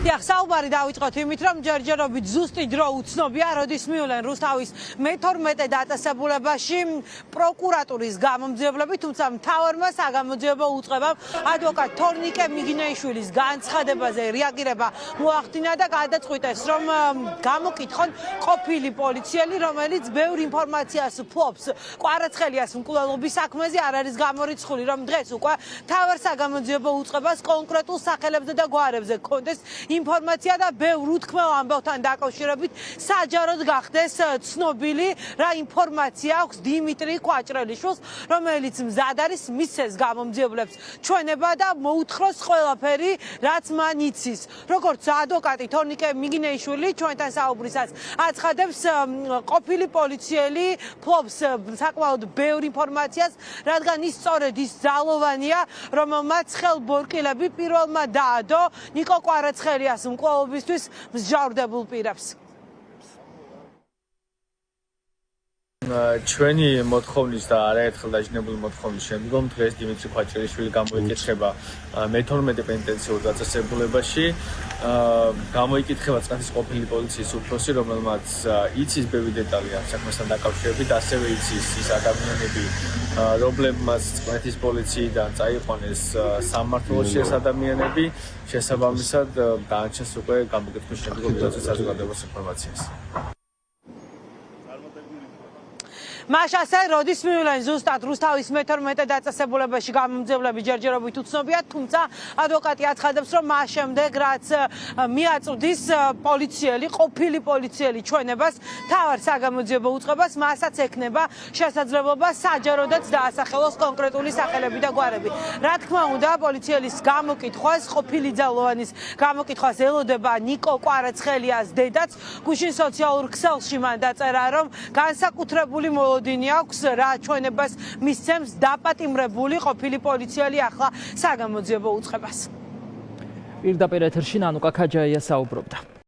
დიახ, საუბარი დავიწყოთ იმით, რომ ჯერჯერობით ზუსტი დრო უცნობია, როდის მივლენ რუსთავის მე-12 დაწესებულებაში პროკურატურის გამომძიებლები, თუმცა მთავარმა საგამოძიებო უწყებამ ადვოკატ თორნიკე მიგინეიშვილის განცხადებაზე რეაგირება მოახდინა და გადაწყვიტეს, რომ გამოკითხონ ყოფილი პოლიციელი, რომელიც ბევრ ინფორმაციას ფლობს კვარაცხელიას მკვლელობის საქმეზე, არ არის გამორიცხული, რომ დღეს უკვე მთავარ საგამოძიებო უწყებას კონკრეტულ სახელებზე და გვარებზე კონდეს ინფორმაცია და ბევრ უთქმელ ამბავთან დაკავშირებით საჯაროდ გახდეს ცნობილი რა ინფორმაცია აქვს დიმიტრი კვაჭრელიშვილს, რომელიც მზად არის მისცეს გამომძიებლებს ჩვენება და მოუთხროს ყველაფერი, რაც მან იცის. როგორც ადვოკატი თორნიკე მიგინეიშვილი ჩვენთან საუბრისას აცხადებს, ყოფილი პოლიციელი ფლობს საკმაოდ ბევრ ინფორმაციას, რადგან ის სწორედ ის ძალოვანია, რომელმაც ხელბორკილები პირველმა დაადო ნიკო კვარაცხელიას მკვლელობისთვის მსჯავრდებულ პირებს. ჩვენი მოთხოვნის და არაერთხელ დაჟინებული მოთხოვნის შემდგომ დღეს დიმიტრი კვაჭრელიშვილი გამოიკითხება მე-12 პენიტენციურ დაწესებულებაში. გამოიკითხება წყეთის ყოფილი პოლიციის უფროსი, რომელმაც იცის ბევრი დეტალი ამ საქმესთან დაკავშირებით, ასევე იცის ის ადამიანები, რომლებმაც წყეთის პოლიციიდან წაიყვანეს სამმართველოში ეს ადამიანები, შესაბამისად დაანჩეს უკვე გამოკითხვის შემდგომ მიწვევს საზოგადოებას ინფორმაციას. მაშასე, როდის მივლენ ზუსტად რუსთავის მე-12 დაწესებულებაში გამომძიებლები ჯერჯერობით უცნობია, თუმცა ადვოკატი აცხადებს, რომ მას შემდეგ, რაც მიაწვდის პოლიციელი, ყოფილი პოლიციელი ჩვენებას, მთავარ საგამოძიებო უწყებას, მასაც ექნება შესაძლებლობა საჯაროდაც დაასახელოს კონკრეტული სახელები და გვარები. რა თქმა უნდა, პოლიციელის გამოკითხვას, ყოფილი ძალოვანის გამოკითხვას ელოდება ნიკო კვარაცხელიას დედაც, გუშინ სოციალურ ქსელში მან დაწერა, რომ განსაკუთრებული დინი აქვს რა ჩვენებას მისცემს დაპატიმრებული ყოფილი პოლიციელი ახლა საგამოძიებო უწყებას. პირდაპირ ეთერში ნანუკა ქაჯაია საუბრობდა.